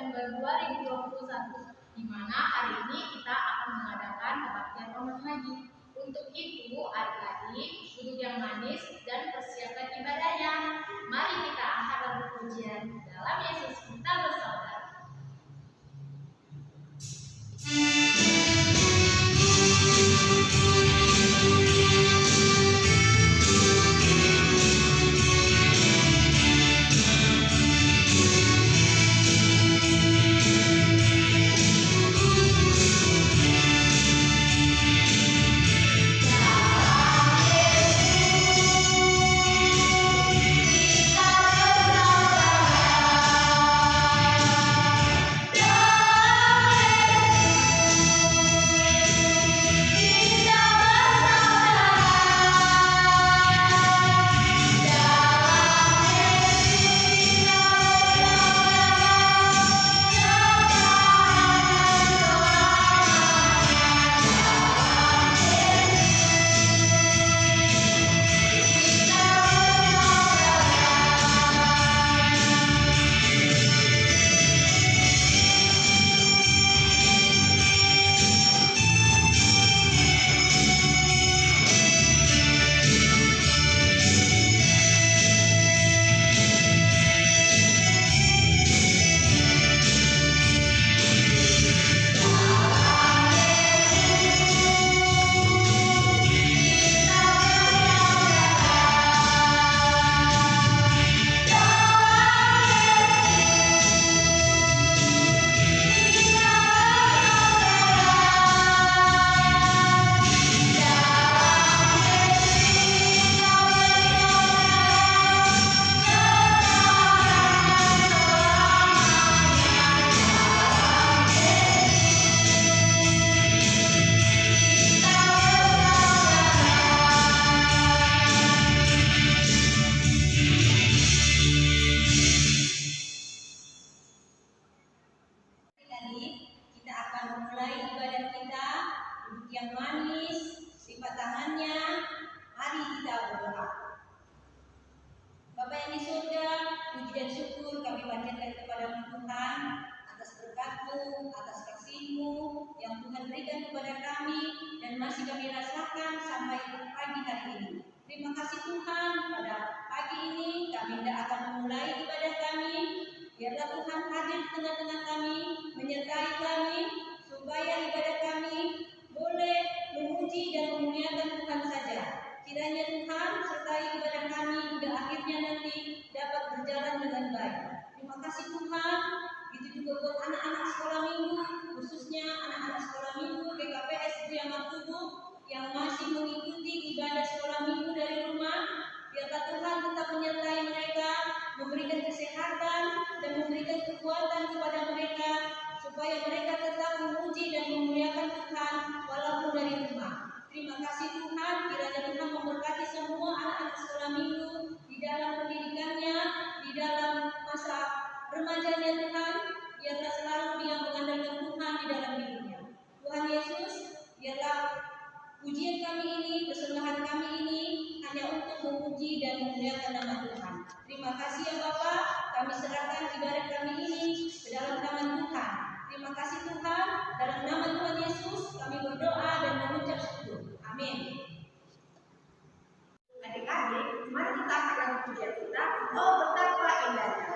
Desember 2021, di mana hari ini kita akan mengadakan kebaktian Ramadan lagi. Untuk itu, adik-adik duduk yang manis dan persiapkan ibadahnya. Mari kita akan berpujian dalam Yesus kita bersaudara. Yang manis, lipat tangannya, mari kita berdoa. Bapa yang di surga, puji dan syukur kami panjatkan kepada Tuhan atas berkat-Mu, atas kasih-Mu yang Tuhan berikan kepada kami dan masih kami rasakan sampai pagi hari ini. Terima kasih Tuhan, pada pagi ini kami tidak akan memulai ibadah kami. Biarlah Tuhan hadir di tengah-tengah kami, menyertai kami, supaya ibadah kami boleh memuji dan memuliakan Tuhan saja. Kiranya Tuhan sertai ibadah kami hingga akhirnya nanti dapat berjalan dengan baik. Terima kasih Tuhan. Itu juga buat anak-anak sekolah minggu, khususnya anak-anak sekolah minggu PKPS Priaman Tubuh yang masih mengikuti ibadah sekolah minggu dari rumah. Biarlah Tuhan tetap menyertai mereka, memberikan kesehatan dan memberikan kekuatan kepada mereka, supaya mereka tetap memuji dan memuliakan Tuhan walaupun dari rumah. Terima kasih Tuhan, kiranya Tuhan memberkati semua anak-anak sekolah minggu di dalam pendidikannya, di dalam masa remajanya Tuhan. Biarlah selalu dia mengandalkan Tuhan di dalam hidupnya. Tuhan Yesus, biarlah pujian kami ini, persembahan kami ini hanya untuk memuji dan memuliakan nama Tuhan. Terima kasih ya Bapa, kami serahkan ibadah kami ini ke dalam tangan Tuhan. Terima kasih Tuhan, dalam nama Tuhan Yesus kami berdoa dan mengucap syukur. Amin. Adik-adik, mari kita akan pujian kita. Oh betapa indahnya.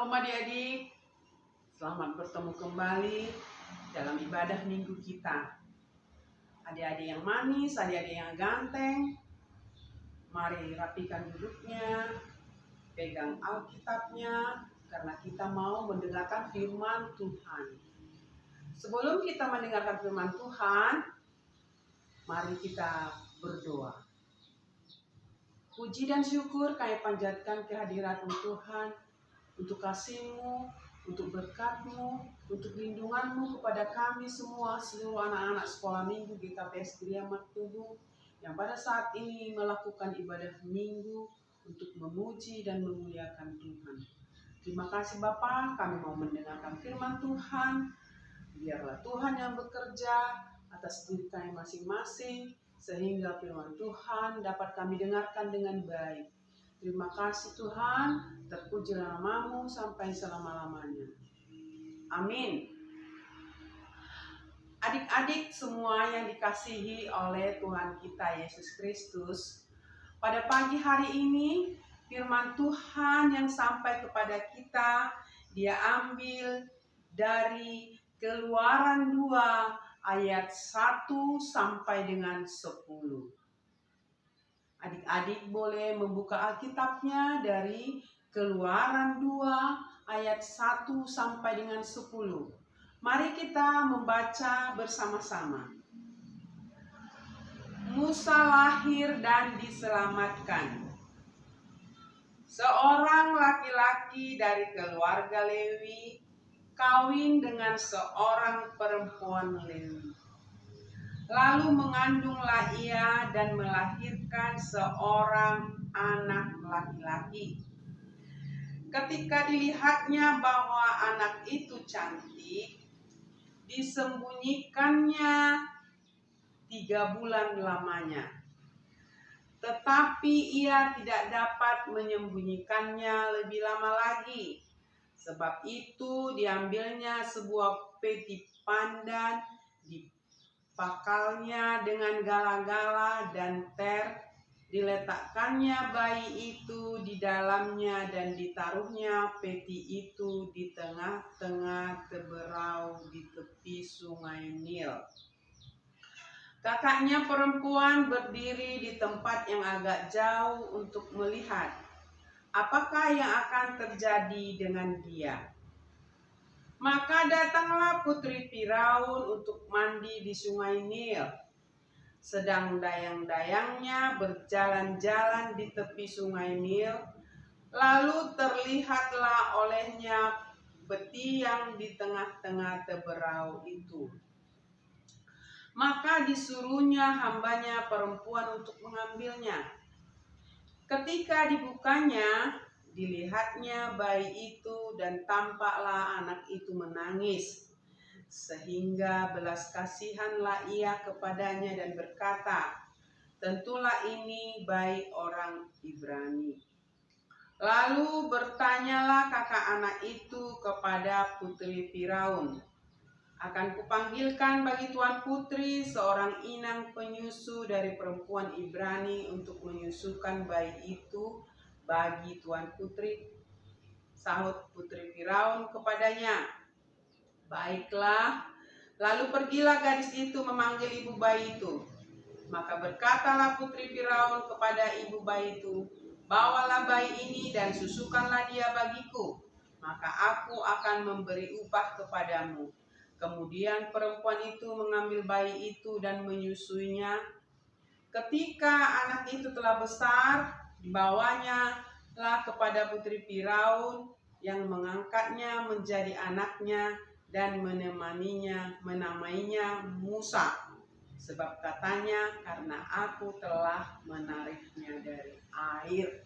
Shalom adik-adik, selamat bertemu kembali dalam ibadah minggu kita. Adik-adik yang manis, adik-adik yang ganteng, mari rapikan duduknya, pegang Alkitabnya, karena kita mau mendengarkan firman Tuhan. Sebelum kita mendengarkan firman Tuhan, mari kita berdoa. Puji dan syukur kami panjatkan kehadirat Tuhan, untuk kasih-Mu, untuk berkat-Mu, untuk lindungan-Mu kepada kami semua, seluruh anak-anak sekolah minggu GKPS Gria Tubuh, yang pada saat ini melakukan ibadah minggu untuk memuji dan memuliakan Tuhan. Terima kasih Bapa, kami mau mendengarkan firman Tuhan. Biarlah Tuhan yang bekerja atas diri kami masing-masing, sehingga firman Tuhan dapat kami dengarkan dengan baik. Terima kasih Tuhan, terpujilah nama-Mu sampai selama-lamanya. Amin. Adik-adik semua yang dikasihi oleh Tuhan kita Yesus Kristus, pada pagi hari ini firman Tuhan yang sampai kepada kita, dia ambil dari Keluaran 2 ayat 1 sampai dengan 10. Adik-adik boleh membuka Alkitabnya dari Keluaran 2 ayat 1 sampai dengan 10. Mari kita membaca bersama-sama. Musa lahir dan diselamatkan. Seorang laki-laki dari keluarga Lewi kawin dengan seorang perempuan Lewi. Lalu mengandunglah ia dan melahirkan seorang anak laki-laki. Ketika dilihatnya bahwa anak itu cantik, disembunyikannya 3 bulan lamanya. Tetapi ia tidak dapat menyembunyikannya lebih lama lagi. Sebab itu diambilnya sebuah peti pandan, pakalnya dengan gala-gala dan diletakkannya bayi itu di dalamnya dan ditaruhnya peti itu di tengah-tengah teberau di tepi sungai Nil. Kakaknya perempuan berdiri di tempat yang agak jauh untuk melihat apakah yang akan terjadi dengan dia. Maka datanglah putri Firaun untuk mandi di sungai Nil. Sedang dayang-dayangnya berjalan-jalan di tepi sungai Nil, lalu terlihatlah olehnya peti yang di tengah-tengah teberau itu. Maka disuruhnya hambanya perempuan untuk mengambilnya. Ketika dibukanya, dilihatnya bayi itu dan tampaklah anak itu menangis. Sehingga belas kasihanlah ia kepadanya dan berkata, tentulah ini bayi orang Ibrani. Lalu bertanyalah kakak anak itu kepada putri Firaun, akan kupanggilkan bagi tuan putri seorang inang penyusu dari perempuan Ibrani untuk menyusukan bayi itu bagi tuan putri. Sahut putri Firaun kepadanya, baiklah. Lalu pergilah gadis itu memanggil ibu bayi itu. Maka berkatalah putri Firaun kepada ibu bayi itu, bawalah bayi ini dan susukanlah dia bagiku, maka aku akan memberi upah kepadamu. Kemudian perempuan itu mengambil bayi itu dan menyusuinya. Ketika anak itu telah besar, dibawanya lah kepada putri Firaun yang mengangkatnya menjadi anaknya dan menamainya Musa. Sebab katanya, karena aku telah menariknya dari air.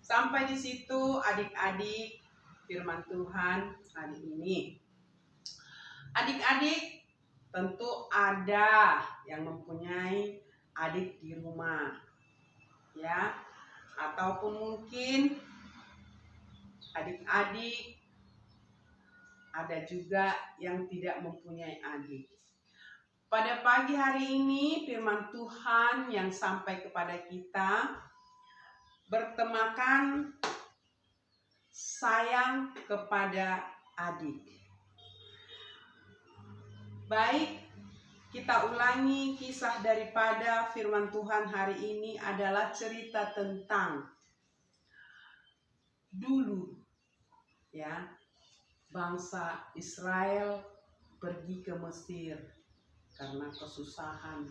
Sampai di situ adik-adik firman Tuhan hari ini. Adik-adik tentu ada yang mempunyai adik di rumah, ya, ataupun mungkin adik-adik ada juga yang tidak mempunyai adik. Pada pagi hari ini firman Tuhan yang sampai kepada kita bertemakan sayang kepada adik. Baik, kita ulangi kisah daripada firman Tuhan hari ini adalah cerita tentang dulu, ya, bangsa Israel pergi ke Mesir karena kesusahan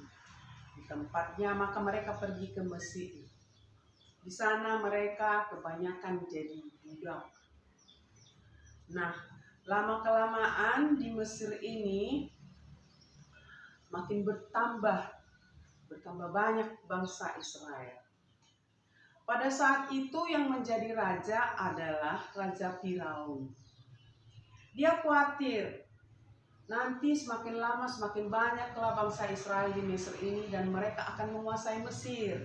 di tempatnya, maka mereka pergi ke Mesir. Di sana mereka kebanyakan jadi budak. Nah, lama-kelamaan di Mesir ini makin bertambah banyak bangsa Israel. Pada saat itu yang menjadi raja adalah Raja Firaun. Dia khawatir nanti semakin lama semakin banyaklah bangsa Israel di Mesir ini dan mereka akan menguasai Mesir.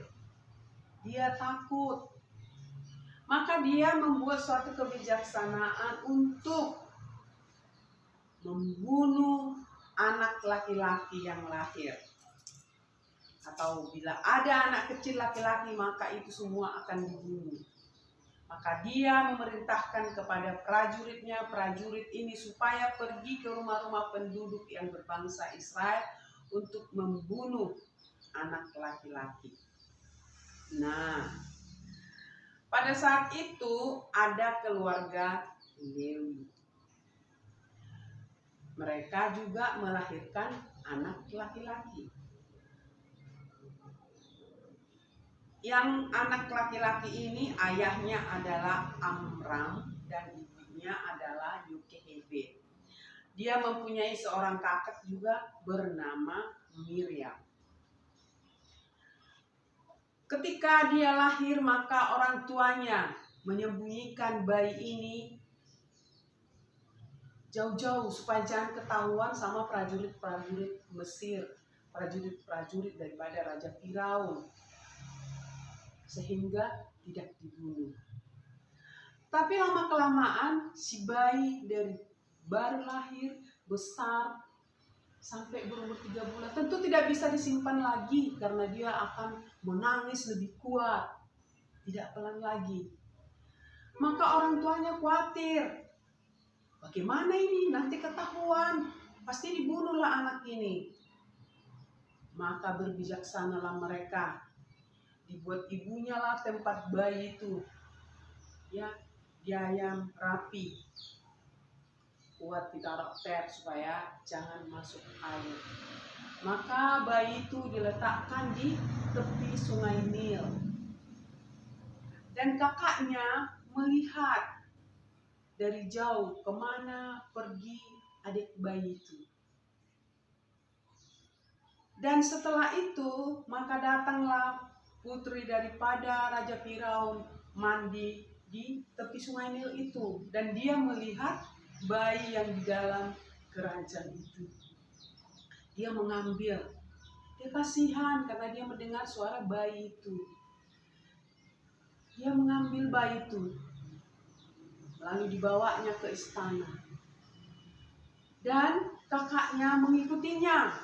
Dia takut. Maka dia membuat suatu kebijaksanaan untuk membunuh anak laki-laki yang lahir. Atau bila ada anak kecil laki-laki, maka itu semua akan dibunuh. Maka dia memerintahkan kepada prajuritnya, prajurit ini supaya pergi ke rumah-rumah penduduk yang berbangsa Israel untuk membunuh anak laki-laki. Nah, pada saat itu ada keluarga Lewi. Mereka juga melahirkan anak laki-laki. Yang anak laki-laki ini ayahnya adalah Amram dan ibunya adalah Yokebed. Dia mempunyai seorang kakak juga bernama Miriam. Ketika dia lahir, maka orang tuanya menyembunyikan bayi ini jauh-jauh supaya jangan ketahuan sama prajurit-prajurit Mesir, prajurit-prajurit daripada Raja Firaun, sehingga tidak dibunuh. Tapi lama-kelamaan si bayi dari baru lahir besar sampai berumur 3 bulan tentu tidak bisa disimpan lagi karena dia akan menangis lebih kuat, tidak pelan lagi. Maka orang tuanya khawatir, bagaimana ini nanti ketahuan, pasti dibunuhlah anak ini. Maka berbijaksanalah mereka, dibuat ibunya lah tempat bayi itu, ya, diayam rapi, kuat ditaruh ter supaya jangan masuk air. Maka bayi itu diletakkan di tepi sungai Nil. Dan kakaknya melihat dari jauh kemana pergi adik bayi itu. Dan setelah itu maka datanglah putri daripada Raja Firaun mandi di tepi sungai Nil itu. Dan dia melihat bayi yang di dalam kerajaan itu. Dia mengambil, dia kasihan karena dia mendengar suara bayi itu. Dia mengambil bayi itu, lalu dibawanya ke istana. Dan kakaknya mengikutinya.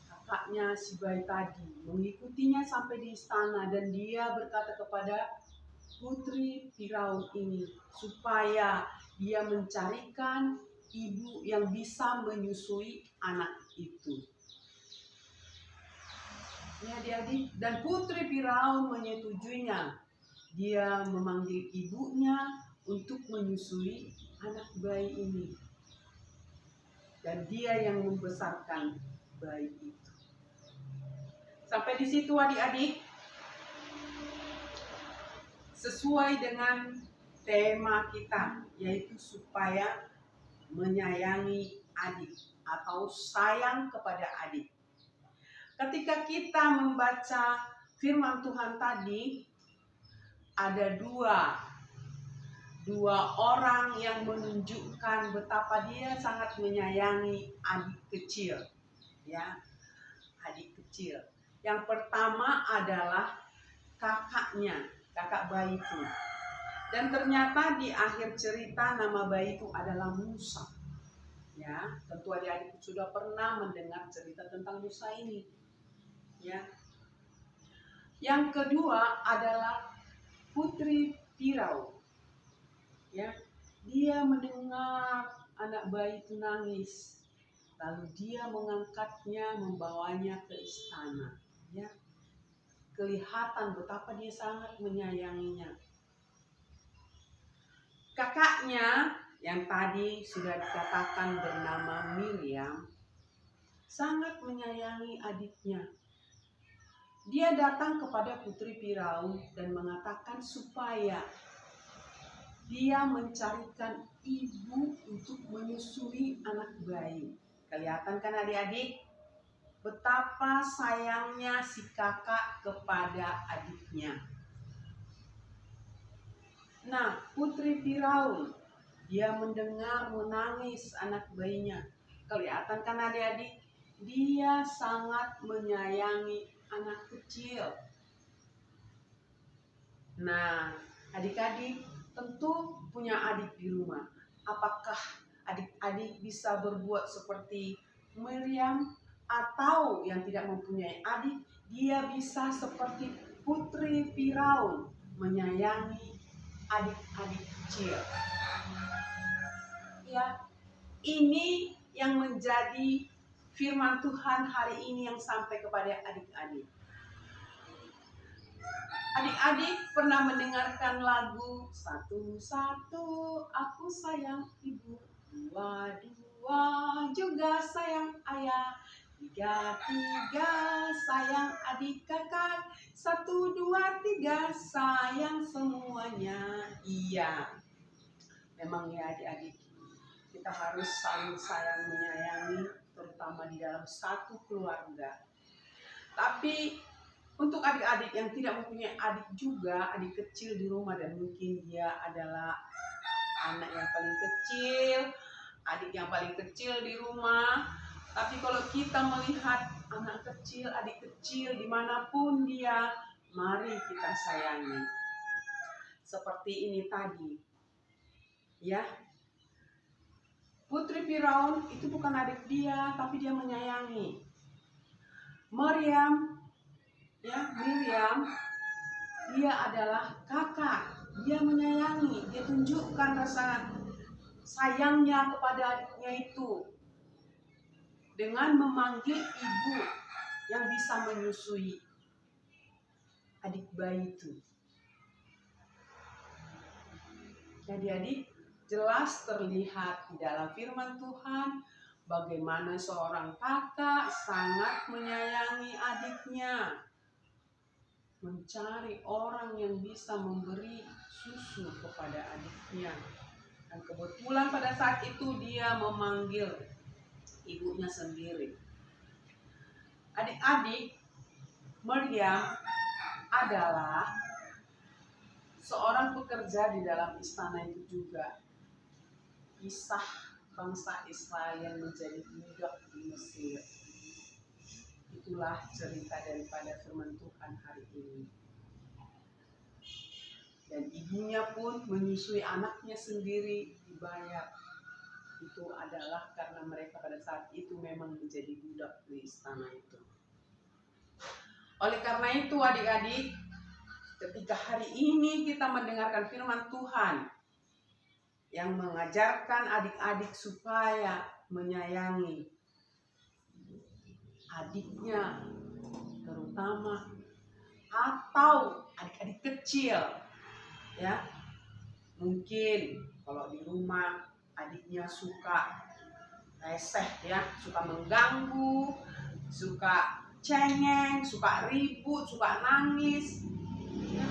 Kakaknya si bayi tadi mengikutinya sampai di istana dan dia berkata kepada putri Firaun ini supaya dia mencarikan ibu yang bisa menyusui anak itu. Ya adik-adik, dan putri Firaun menyetujuinya. Dia memanggil ibunya untuk menyusui anak bayi ini. Dan dia yang membesarkan bayi itu. Sampai di situ adik-adik, sesuai dengan tema kita, yaitu supaya menyayangi adik atau sayang kepada adik. Ketika kita membaca firman Tuhan tadi, ada dua orang yang menunjukkan betapa dia sangat menyayangi adik kecil, ya, adik kecil. Yang pertama adalah kakaknya, kakak bayi itu. Dan ternyata di akhir cerita nama bayi itu adalah Musa. Ya, tentu adik-adik sudah pernah mendengar cerita tentang Musa ini. Ya. Yang kedua adalah putri Firaun. ya, dia mendengar anak bayi itu nangis, lalu dia mengangkatnya, membawanya ke istana, ya. Kelihatan betapa dia sangat menyayanginya. Kakaknya yang tadi sudah dikatakan bernama Miriam sangat menyayangi adiknya. Dia datang kepada putri Firaun dan mengatakan supaya dia mencarikan ibu untuk menyusui anak bayi. Kelihatan kan adik-adik? Betapa sayangnya si kakak kepada adiknya. Nah, putri Firaun, dia mendengar menangis anak bayinya. Kelihatan kan adik-adik? Dia sangat menyayangi anak kecil. Nah, adik-adik tentu punya adik di rumah. Apakah adik-adik bisa berbuat seperti Miriam, atau yang tidak mempunyai adik, dia bisa seperti putri Firaun, menyayangi adik-adik kecil? Ya, ini yang menjadi firman Tuhan hari ini yang sampai kepada adik-adik. Adik-adik pernah mendengarkan lagu satu-satu aku sayang ibu, dua-dua juga sayang ayah, tiga-tiga sayang adik kakak, satu, dua, tiga sayang semuanya. Iya, memang ya adik-adik, kita harus saling sayang menyayangi, terutama di dalam satu keluarga. Tapi untuk adik-adik yang tidak mempunyai adik juga, adik kecil di rumah, dan mungkin dia adalah anak yang paling kecil, adik yang paling kecil di rumah. Tapi kalau kita melihat anak kecil, adik kecil dimanapun dia, mari kita sayangi. Seperti ini tadi, ya. Putri Firaun itu bukan adik dia, tapi dia menyayangi. Miriam, dia adalah kakak. Dia menyayangi, dia tunjukkan rasa sayangnya kepada adiknya itu dengan memanggil ibu yang bisa menyusui adik bayi itu. Jadi adik, jelas terlihat di dalam firman Tuhan bagaimana seorang kakak sangat menyayangi adiknya, mencari orang yang bisa memberi susu kepada adiknya. Dan kebetulan pada saat itu dia memanggil ibunya sendiri. Adik-adik, Miriam adalah seorang pekerja di dalam istana itu juga. Kisah bangsa Israel yang menjadi budak di Mesir. Itulah cerita daripada firman Tuhan hari ini. Dan ibunya pun menyusui anaknya sendiri, dibayar. Itu adalah karena mereka pada saat itu memang menjadi budak di istana itu. Oleh karena itu adik-adik, ketika hari ini kita mendengarkan firman Tuhan yang mengajarkan adik-adik supaya menyayangi adiknya, terutama atau adik-adik kecil, ya. Mungkin kalau di rumah adiknya suka reseh, ya, suka mengganggu, suka cengeng, suka ribut, suka nangis, ya.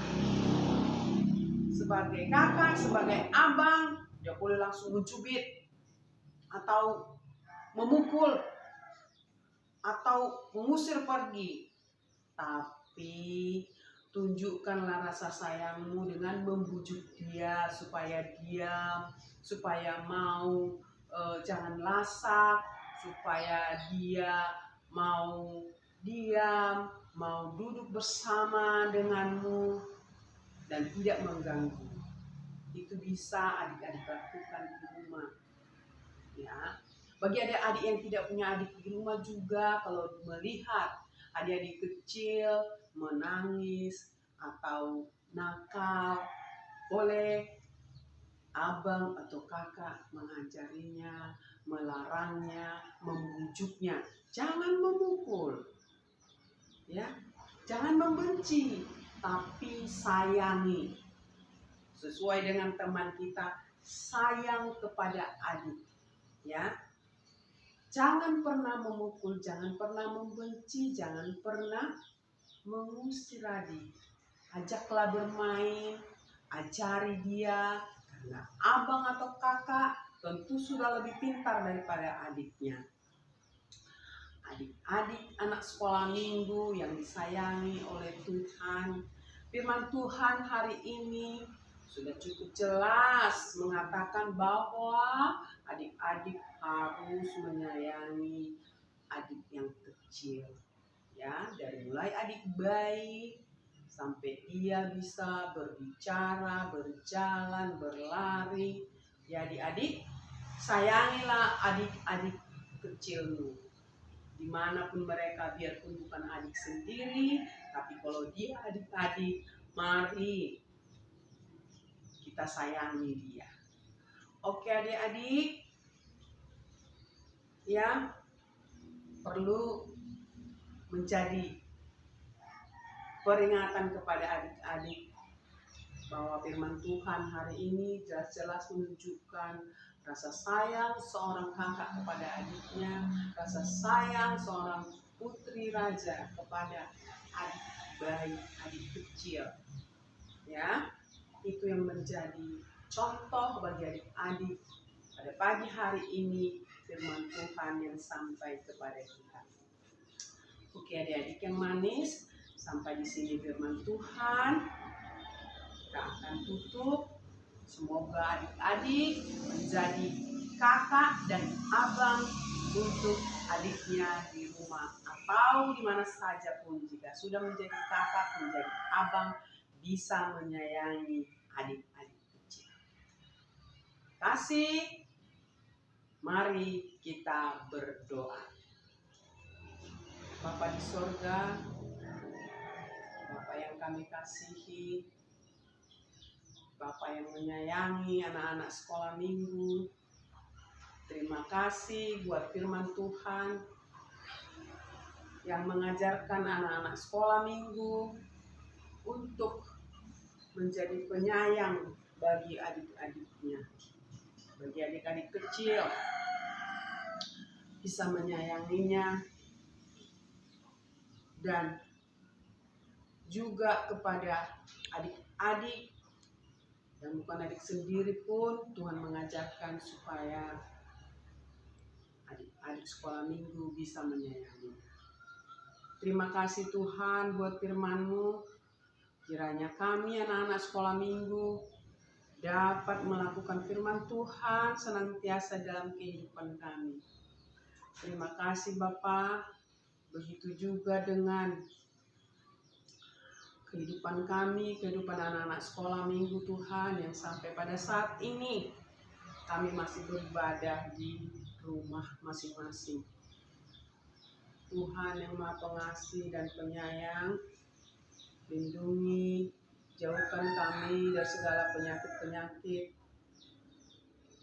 Sebagai kakak, sebagai abang, dia boleh langsung mencubit atau memukul atau mengusir pergi. Tapi tunjukkanlah rasa sayangmu dengan membujuk dia supaya diam, supaya mau jangan lasak, supaya dia mau diam, mau duduk bersama denganmu dan tidak mengganggu. Itu bisa adik-adik lakukan di rumah, ya. Bagi adik-adik yang tidak punya adik di rumah juga, kalau melihat adik-adik kecil menangis atau nakal, boleh abang atau kakak mengajarinya, melarangnya, membujuknya. Jangan memukul, ya, jangan membenci, tapi sayangi. Sesuai dengan teman kita, sayang kepada adik, ya. Jangan pernah memukul, jangan pernah membenci, jangan pernah mengusir adik. Ajaklah bermain, ajari dia, karena abang atau kakak tentu sudah lebih pintar daripada adiknya. Adik-adik anak sekolah minggu yang disayangi oleh Tuhan, firman Tuhan hari ini sudah cukup jelas mengatakan bahwa adik-adik harus menyayangi adik yang kecil, ya, dari mulai adik bayi sampai dia bisa berbicara, berjalan, berlari. Ya adik-adik, sayangilah adik-adik kecilmu dimanapun mereka, biarpun bukan adik sendiri, tapi kalau dia adik-adik, mari kita sayangi dia. Oke adik-adik, ya, perlu menjadi peringatan kepada adik-adik bahwa firman Tuhan hari ini jelas-jelas menunjukkan rasa sayang seorang kakak kepada adiknya, rasa sayang seorang putri raja kepada adik bayi, adik kecil, ya. Itu yang menjadi contoh bagi adik-adik pada pagi hari ini, firman Tuhan yang sampai kepada kita. Oke adik-adik yang manis, sampai di sini firman Tuhan. Kita akan tutup. Semoga adik-adik menjadi kakak dan abang untuk adiknya di rumah atau di mana saja pun. Jika sudah menjadi kakak, menjadi abang, bisa menyayangi adik-adik kecil. Terima kasih. Mari kita berdoa. Bapa di sorga, Bapa yang kami kasihi, Bapa yang menyayangi anak-anak sekolah minggu, terima kasih buat firman Tuhan yang mengajarkan anak-anak sekolah minggu untuk menjadi penyayang bagi adik-adiknya, bagi adik-adik kecil, bisa menyayanginya, dan juga kepada adik-adik yang bukan adik sendiri pun Tuhan mengajarkan supaya adik-adik sekolah minggu bisa menyayangi. Terima kasih Tuhan buat firman-Mu. Kiranya kami anak-anak sekolah minggu dapat melakukan firman Tuhan senantiasa dalam kehidupan kami. Terima kasih Bapa. Begitu juga dengan kehidupan kami, kehidupan anak-anak sekolah minggu Tuhan, yang sampai pada saat ini kami masih beribadah di rumah masing-masing. Tuhan yang Maha Pengasih dan Penyayang, lindungi, jauhkan kami dari segala penyakit-penyakit.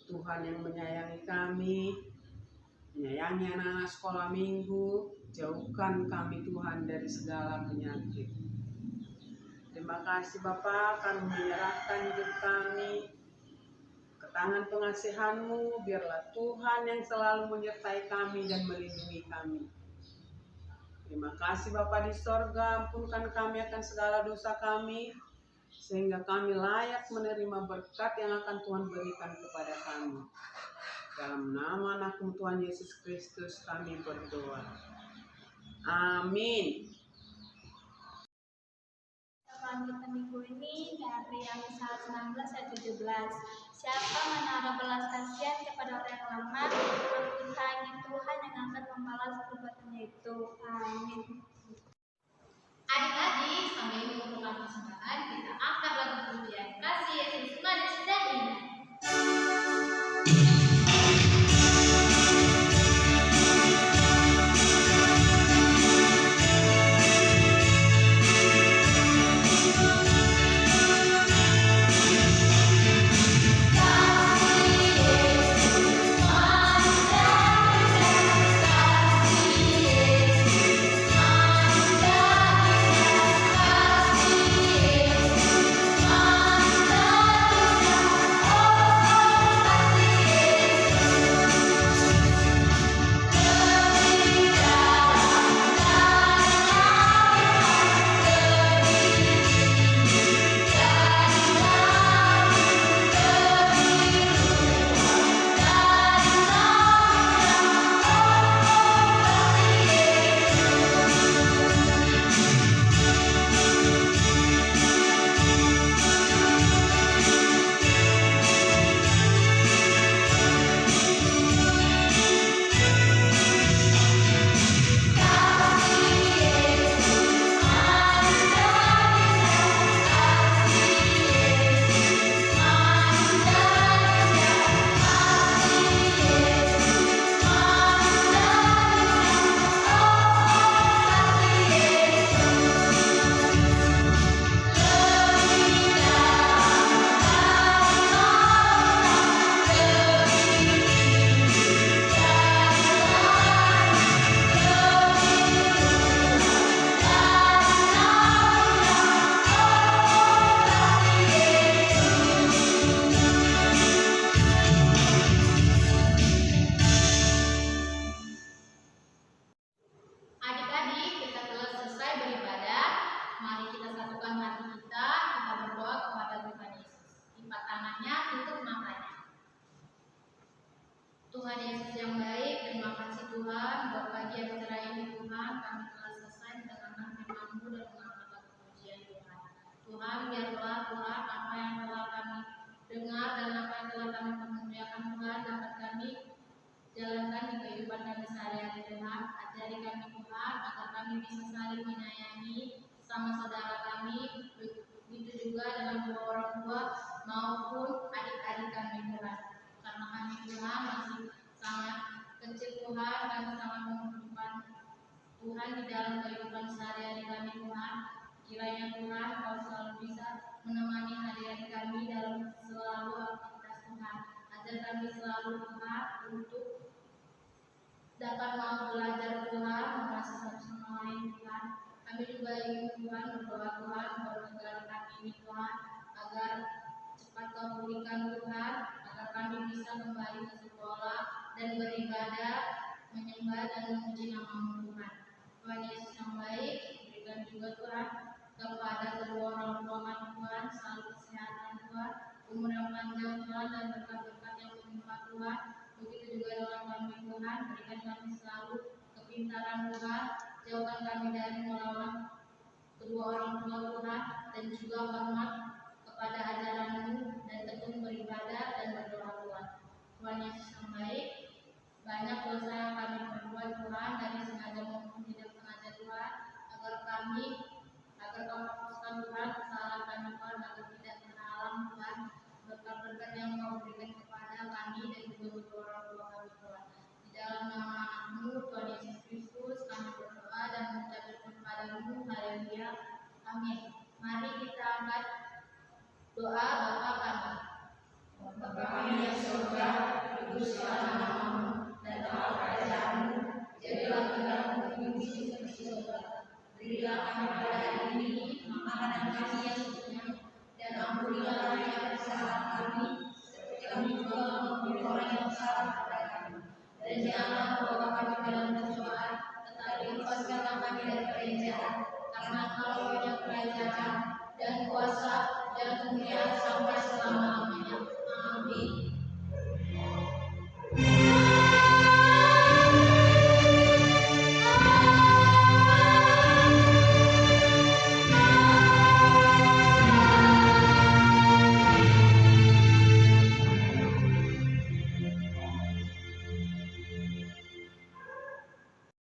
Tuhan yang menyayangi kami, menyayangi anak-anak sekolah minggu, jauhkan kami Tuhan dari segala penyakit. Terima kasih Bapa, kami menyerahkan hidup kami ke tangan pengasihan-Mu. Biarlah Tuhan yang selalu menyertai kami dan melindungi kami. Terima kasih Bapa di sorga, ampunkan kami akan segala dosa kami, sehingga kami layak menerima berkat yang akan Tuhan berikan kepada kami. Dalam nama anak-Mu Tuhan Yesus Kristus kami berdoa. Amin. Kita minggu ini dari Amsal 19 ayat 17. Siapa menaruh belas kasihan kepada orang yang lemah, ampunkannya Tuhan yang akan membalas perbuatannya itu. Amin. Adik-adik, sambil mengumpulkan persembahan, kita angkat lagu pujian kasih Yesus manis dan indah. Kasih Tuhan Yesus yang baik, terima kasih Tuhan buat pagi yang cerah ini Tuhan, kami telah selesai mendengarkan firman-Mu dan mengangkat pujian Tuhan. Tuhan, biarlah Tuhan apa yang telah kami dengar dan apa yang telah kami kemuliakan Tuhan dapat kami jalankan di kehidupan kami sehari-hari Tuhan. Ajari kami Tuhan agar kami bisa saling menyayangi sama saudara kami, begitu juga dengan kedua orang tua maupun adik-adik kami Tuhan. Karena kami Tuhan masih sangat kecil Tuhan, kami sangat membutuhkan Tuhan di dalam kehidupan sehari-hari kami Tuhan. Kiranya Tuhan Kau selalu bisa menemani hari-hari kami dalam selalu aktivitas Tuhan. Ajar kami selalu Tuhan untuk dapat mau belajar Tuhan, mengasihi satu sama lain Tuhan. Kami juga ingin Tuhan berdoa Tuhan buat negara kami ini Tuhan, agar cepat Kau pulihkan Tuhan, agar kami bisa kembali ke sekolah dan beribadah, menyembah dan memuji nama-Mu Tuhan. Tuhan Yesus yang baik, berikan juga Tuhan kepada kedua orang tua kami Tuhan, selalu kesehatan Tuhan, umur yang panjang Tuhan, dan berkat-berkat yang menimpa Tuhan. Begitu juga dengan kami Tuhan, berikan kami selalu kepintaran Tuhan, jauhkan kami dari melawan kedua orang tua Tuhan, dan juga hormat kepada ajaran-Mu dan tekun beribadah dan berdoa Tuhan. Tuhan Yesus yang baik, banyak dosa yang kami perbuat Tuhan, dari sengaja maupun tidak sengaja Tuhan, agar Kau hapuskan Tuhan kesalahan kami Tuhan, agar tidak terhalang Tuhan berkat-berkat yang Kau berikan kepada kami dan juga kedua orang tua kami Tuhan. Di dalam nama Anak-Mu Tuhan Yesus Kristus kami berdoa dan mengucapkan kepada-Mu, haleluya, amin. Mari kita angkat doa Bapa kami. Bapa kami yang surga, kuduslah nama-Mu, datanglah kerajaan-Mu, jadilah kehendak-Mu di bumi seperti di surga. Berilah kami pada hari ini makanan kami yang secukupnya, dan ampunilah kami akan kesalahan kami, seperti kami juga mengampuni orang yang bersalah kepada kami. Dan janganlah